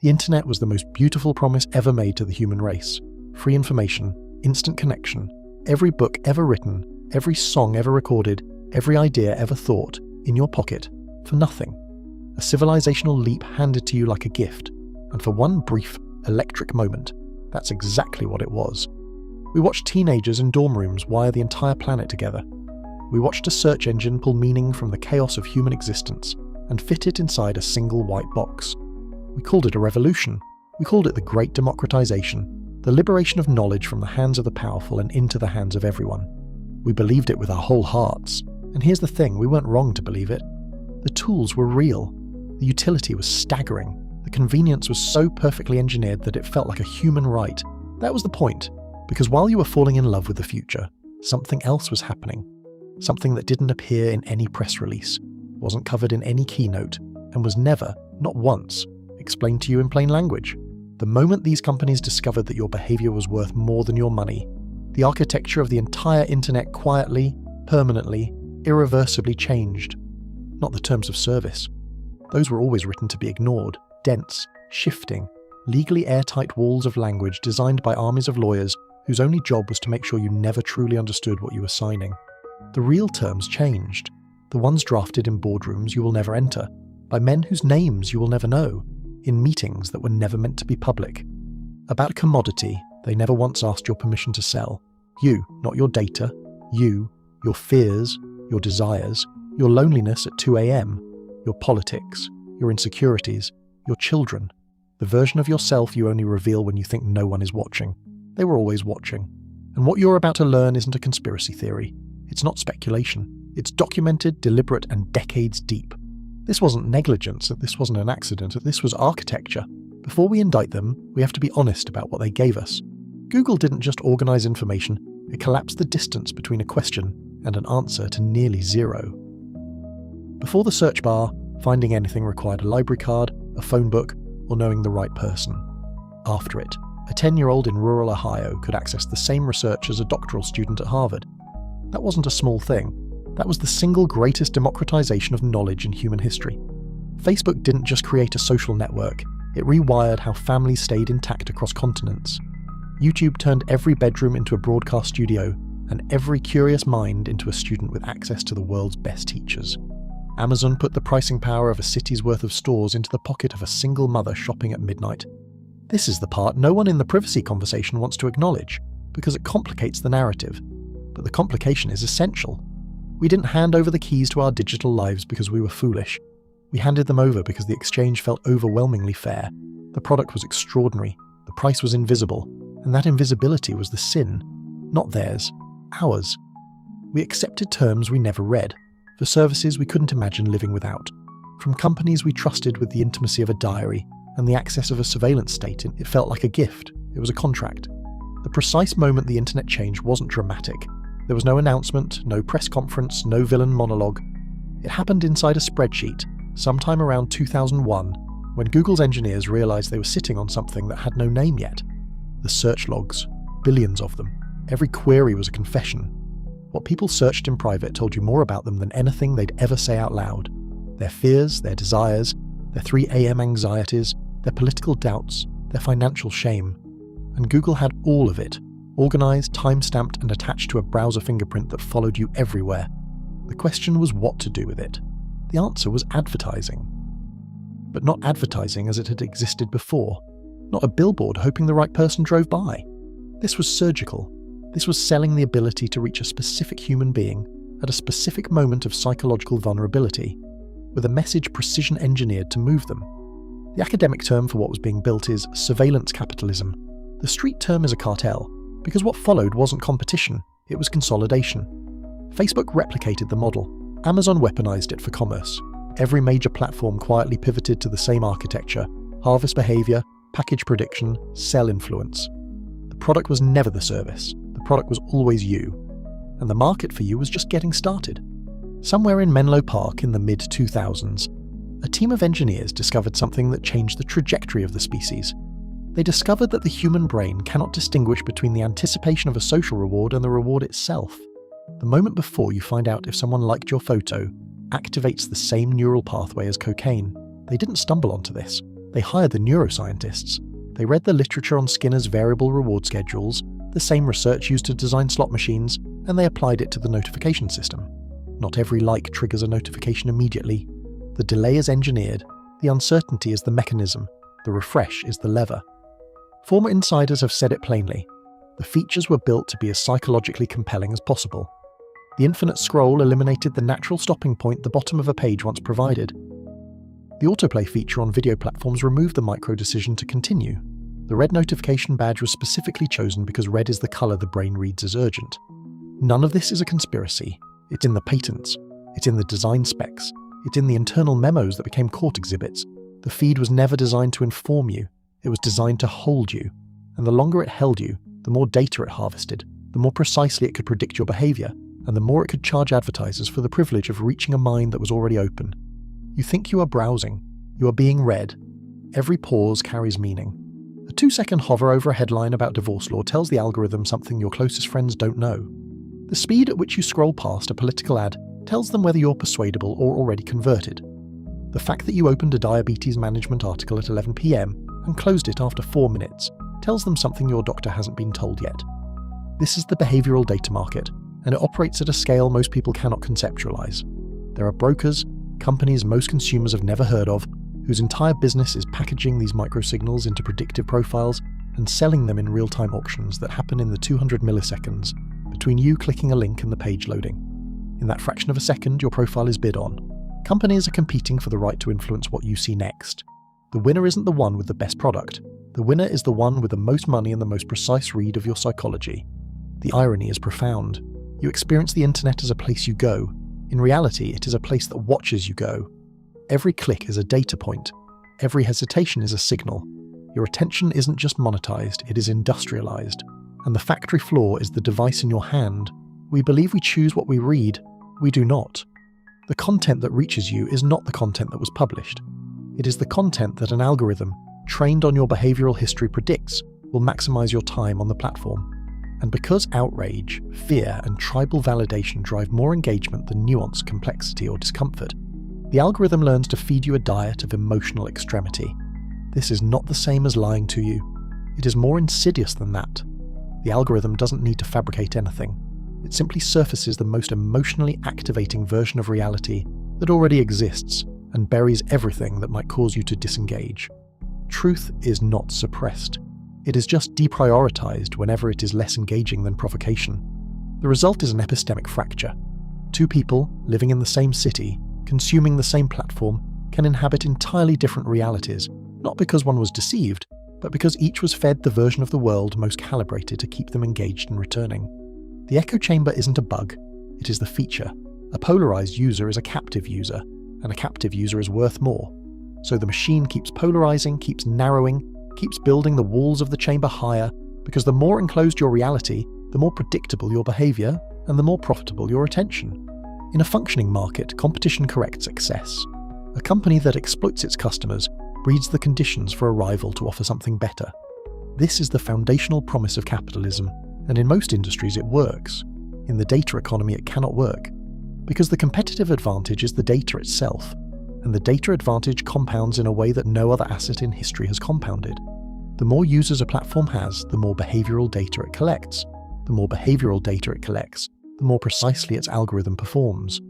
The internet was the most beautiful promise ever made to the human race. Free information, instant connection, every book ever written, every song ever recorded, every idea ever thought, in your pocket, for nothing. A civilizational leap handed to you like a gift, and for one brief, electric moment, that's exactly what it was. We watched teenagers in dorm rooms wire the entire planet together. We watched a search engine pull meaning from the chaos of human existence and fit it inside a single white box. We called it a revolution. We called it the Great Democratization, the liberation of knowledge from the hands of the powerful and into the hands of everyone. We believed it with our whole hearts. And here's the thing, we weren't wrong to believe it. The tools were real. The utility was staggering. The convenience was so perfectly engineered that it felt like a human right. That was the point, because while you were falling in love with the future, something else was happening. Something that didn't appear in any press release, wasn't covered in any keynote, and was never, not once, explained to you in plain language. The moment these companies discovered that your behavior was worth more than your money, the architecture of the entire internet quietly, permanently, irreversibly changed. Not the terms of service. Those were always written to be ignored, dense, shifting, legally airtight walls of language designed by armies of lawyers whose only job was to make sure you never truly understood what you were signing. The real terms changed, the ones drafted in boardrooms you will never enter, by men whose names you will never know, in meetings that were never meant to be public. About a commodity they never once asked your permission to sell. You, not your data, you, your fears, your desires, your loneliness at 2 a.m, your politics, your insecurities, your children, the version of yourself you only reveal when you think no one is watching. They were always watching. And what you're about to learn isn't a conspiracy theory. It's not speculation. It's documented, deliberate, and decades deep. This wasn't negligence, this wasn't an accident, this was architecture. Before we indict them, we have to be honest about what they gave us. Google didn't just organize information, it collapsed the distance between a question and an answer to nearly zero. Before the search bar, finding anything required a library card, a phone book, or knowing the right person. After it, a 10-year-old in rural Ohio could access the same research as a doctoral student at Harvard. That wasn't a small thing. That was the single greatest democratization of knowledge in human history. Facebook didn't just create a social network, it rewired how families stayed intact across continents. YouTube turned every bedroom into a broadcast studio, and every curious mind into a student with access to the world's best teachers. Amazon put the pricing power of a city's worth of stores into the pocket of a single mother shopping at midnight. This is the part no one in the privacy conversation wants to acknowledge, because it complicates the narrative. But the complication is essential. We didn't hand over the keys to our digital lives because we were foolish. We handed them over because the exchange felt overwhelmingly fair. The product was extraordinary, the price was invisible, and that invisibility was the sin. Not theirs, ours. We accepted terms we never read, for services we couldn't imagine living without. From companies we trusted with the intimacy of a diary and the access of a surveillance state, it felt like a gift. It was a contract. The precise moment the internet changed wasn't dramatic. There was no announcement, no press conference, no villain monologue. It happened inside a spreadsheet, sometime around 2001, when Google's engineers realized they were sitting on something that had no name yet. The search logs, billions of them. Every query was a confession. What people searched in private told you more about them than anything they'd ever say out loud. Their fears, their desires, their 3 a.m. anxieties, their political doubts, their financial shame. And Google had all of it, organized, time-stamped, and attached to a browser fingerprint that followed you everywhere. The question was what to do with it. The answer was advertising. But not advertising as it had existed before. Not a billboard hoping the right person drove by. This was surgical. This was selling the ability to reach a specific human being at a specific moment of psychological vulnerability, with a message precision-engineered to move them. The academic term for what was being built is surveillance capitalism. The street term is a cartel, because what followed wasn't competition, it was consolidation. Facebook replicated the model. Amazon weaponized it for commerce. Every major platform quietly pivoted to the same architecture: harvest behavior, package prediction, sell influence. The product was never the service. The product was always you. And the market for you was just getting started. Somewhere in Menlo Park in the mid-2000s, a team of engineers discovered something that changed the trajectory of the species. They discovered that the human brain cannot distinguish between the anticipation of a social reward and the reward itself. The moment before you find out if someone liked your photo activates the same neural pathway as cocaine. They didn't stumble onto this. They hired the neuroscientists. They read the literature on Skinner's variable reward schedules, the same research used to design slot machines, and they applied it to the notification system. Not every like triggers a notification immediately. The delay is engineered, the uncertainty is the mechanism, the refresh is the lever. Former insiders have said it plainly. The features were built to be as psychologically compelling as possible. The infinite scroll eliminated the natural stopping point the bottom of a page once provided. The autoplay feature on video platforms removed the micro-decision to continue. The red notification badge was specifically chosen because red is the colour the brain reads as urgent. None of this is a conspiracy. It's in the patents. It's in the design specs. It's in the internal memos that became court exhibits. The feed was never designed to inform you. It was designed to hold you. And the longer it held you, the more data it harvested, the more precisely it could predict your behaviour, and the more it could charge advertisers for the privilege of reaching a mind that was already open. You think you are browsing. You are being read. Every pause carries meaning. A 2-second hover over a headline about divorce law tells the algorithm something your closest friends don't know. The speed at which you scroll past a political ad tells them whether you're persuadable or already converted. The fact that you opened a diabetes management article at 11 p.m. and closed it after 4 minutes tells them something your doctor hasn't been told yet. This is the behavioural data market, and it operates at a scale most people cannot conceptualise. There are brokers, companies most consumers have never heard of, whose entire business is packaging these microsignals into predictive profiles and selling them in real-time auctions that happen in the 200 milliseconds between you clicking a link and the page loading. In that fraction of a second, your profile is bid on. Companies are competing for the right to influence what you see next. The winner isn't the one with the best product. The winner is the one with the most money and the most precise read of your psychology. The irony is profound. You experience the internet as a place you go. In reality, it is a place that watches you go. Every click is a data point. Every hesitation is a signal. Your attention isn't just monetized, it is industrialized. And the factory floor is the device in your hand. We believe we choose what we read. We do not. The content that reaches you is not the content that was published. It is the content that an algorithm, trained on your behavioral history, predicts will maximize your time on the platform. And because outrage, fear, and tribal validation drive more engagement than nuance, complexity, or discomfort, the algorithm learns to feed you a diet of emotional extremity. This is not the same as lying to you. It is more insidious than that. The algorithm doesn't need to fabricate anything. It simply surfaces the most emotionally activating version of reality that already exists and buries everything that might cause you to disengage. Truth is not suppressed. It is just deprioritized whenever it is less engaging than provocation. The result is an epistemic fracture. Two people, living in the same city, consuming the same platform, can inhabit entirely different realities, not because one was deceived, but because each was fed the version of the world most calibrated to keep them engaged and returning. The echo chamber isn't a bug, it is the feature. A polarized user is a captive user, and a captive user is worth more. So the machine keeps polarizing, keeps narrowing, keeps building the walls of the chamber higher, because the more enclosed your reality, the more predictable your behavior, and the more profitable your attention. In a functioning market, competition corrects excess. A company that exploits its customers breeds the conditions for a rival to offer something better. This is the foundational promise of capitalism, and in most industries it works. In the data economy it cannot work, because the competitive advantage is the data itself, and the data advantage compounds in a way that no other asset in history has compounded. The more users a platform has, the more behavioral data it collects. The more behavioral data it collects, the more precisely its algorithm performs.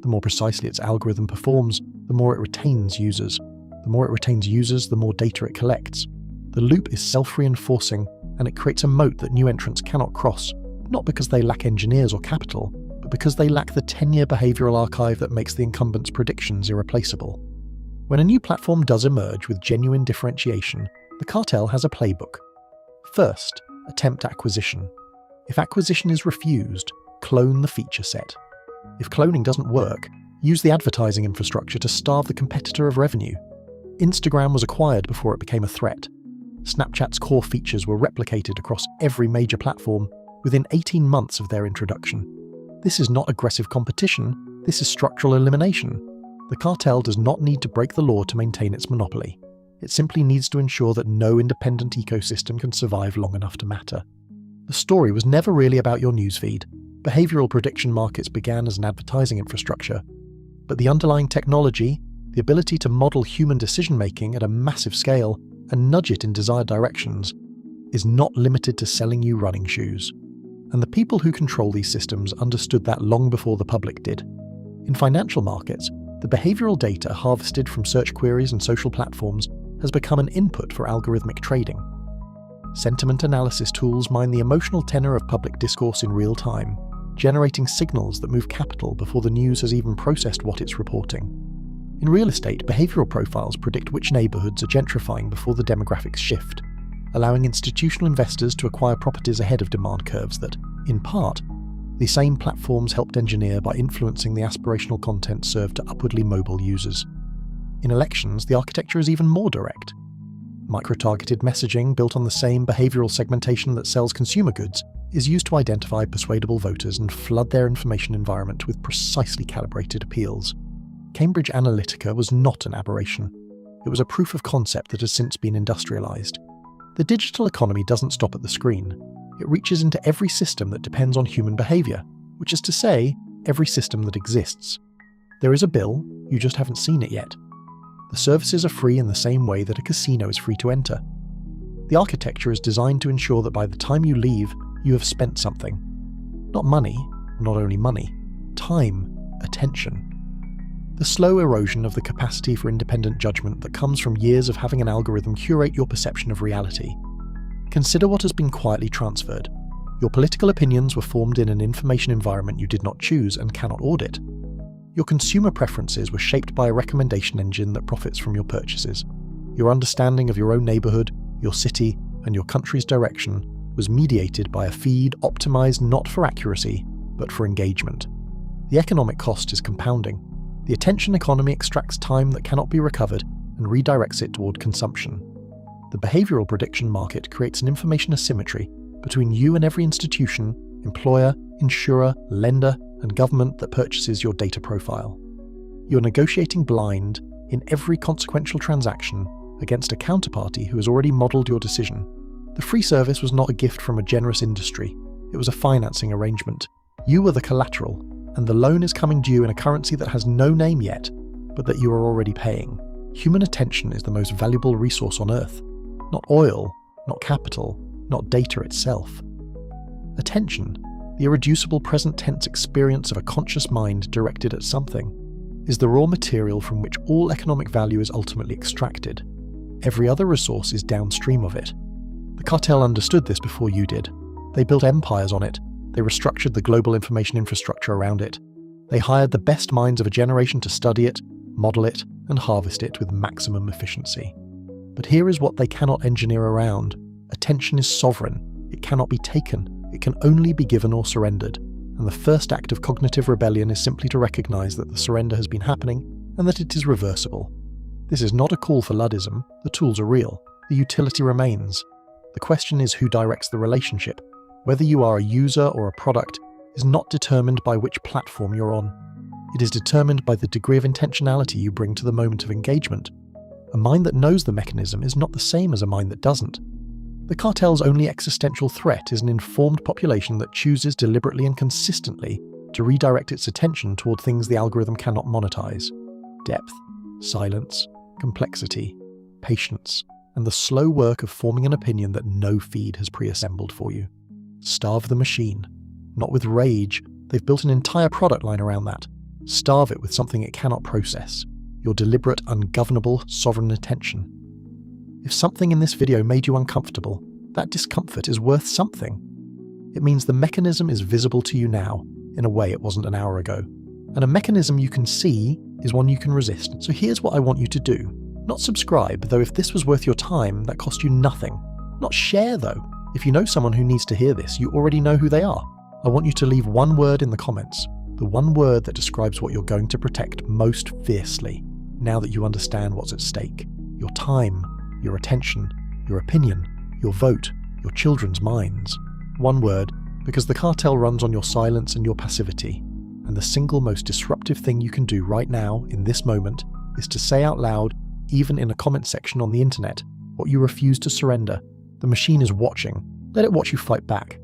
The more precisely its algorithm performs, the more it retains users. The more it retains users, the more data it collects. The loop is self-reinforcing, and it creates a moat that new entrants cannot cross, not because they lack engineers or capital, but because they lack the 10-year behavioral archive that makes the incumbents' predictions irreplaceable. When a new platform does emerge with genuine differentiation, the cartel has a playbook. First, attempt acquisition. If acquisition is refused, clone the feature set. If cloning doesn't work, use the advertising infrastructure to starve the competitor of revenue. Instagram was acquired before it became a threat. Snapchat's core features were replicated across every major platform within 18 months of their introduction. This is not aggressive competition, this is structural elimination. The cartel does not need to break the law to maintain its monopoly. It simply needs to ensure that no independent ecosystem can survive long enough to matter. The story was never really about your newsfeed. Behavioral prediction markets began as an advertising infrastructure. But the underlying technology, the ability to model human decision-making at a massive scale and nudge it in desired directions, is not limited to selling you running shoes. And the people who control these systems understood that long before the public did. In financial markets, the behavioral data harvested from search queries and social platforms has become an input for algorithmic trading. Sentiment analysis tools mine the emotional tenor of public discourse in real time, generating signals that move capital before the news has even processed what it's reporting. In real estate, behavioral profiles predict which neighbourhoods are gentrifying before the demographics shift, allowing institutional investors to acquire properties ahead of demand curves that, in part, the same platforms helped engineer by influencing the aspirational content served to upwardly mobile users. In elections, the architecture is even more direct. Micro-targeted messaging built on the same behavioural segmentation that sells consumer goods is used to identify persuadable voters and flood their information environment with precisely calibrated appeals. Cambridge Analytica was not an aberration. It was a proof of concept that has since been industrialised. The digital economy doesn't stop at the screen. It reaches into every system that depends on human behaviour, which is to say, every system that exists. There is a bill, you just haven't seen it yet. The services are free in the same way that a casino is free to enter. The architecture is designed to ensure that by the time you leave, you have spent something. Not money, or not only money, time, attention. The slow erosion of the capacity for independent judgment that comes from years of having an algorithm curate your perception of reality. Consider what has been quietly transferred. Your political opinions were formed in an information environment you did not choose and cannot audit. Your consumer preferences were shaped by a recommendation engine that profits from your purchases. Your understanding of your own neighbourhood, your city, and your country's direction was mediated by a feed optimized not for accuracy, but for engagement. The economic cost is compounding. The attention economy extracts time that cannot be recovered and redirects it toward consumption. The behavioral prediction market creates an information asymmetry between you and every institution, employer, insurer, lender, and government that purchases your data profile. You're negotiating blind in every consequential transaction against a counterparty who has already modelled your decision. The free service was not a gift from a generous industry, it was a financing arrangement. You were the collateral, and the loan is coming due in a currency that has no name yet, but that you are already paying. Human attention is the most valuable resource on Earth. Not oil, not capital, not data itself. Attention, the irreducible present tense experience of a conscious mind directed at something, is the raw material from which all economic value is ultimately extracted. Every other resource is downstream of it. The cartel understood this before you did. They built empires on it. They restructured the global information infrastructure around it. They hired the best minds of a generation to study it, model it, and harvest it with maximum efficiency. But here is what they cannot engineer around. Attention is sovereign. It cannot be taken. It can only be given or surrendered. And the first act of cognitive rebellion is simply to recognize that the surrender has been happening and that it is reversible. This is not a call for Luddism. The tools are real. The utility remains. The question is who directs the relationship. Whether you are a user or a product is not determined by which platform you're on. It is determined by the degree of intentionality you bring to the moment of engagement. A mind that knows the mechanism is not the same as a mind that doesn't. The cartel's only existential threat is an informed population that chooses deliberately and consistently to redirect its attention toward things the algorithm cannot monetize. Depth, silence, complexity, patience, and the slow work of forming an opinion that no feed has pre-assembled for you. Starve the machine. Not with rage, they've built an entire product line around that. Starve it with something it cannot process. Your deliberate, ungovernable, sovereign attention. If something in this video made you uncomfortable, that discomfort is worth something. It means the mechanism is visible to you now, in a way it wasn't an hour ago. And a mechanism you can see is one you can resist. So here's what I want you to do. Not subscribe, though if this was worth your time, that cost you nothing. Not share, though. If you know someone who needs to hear this, you already know who they are. I want you to leave one word in the comments. The one word that describes what you're going to protect most fiercely, now that you understand what's at stake. Your time, your attention, your opinion, your vote, your children's minds. One word, because the cartel runs on your silence and your passivity. And the single most disruptive thing you can do right now, in this moment, is to say out loud, even in a comment section on the internet, what you refuse to surrender. The machine is watching. Let it watch you fight back.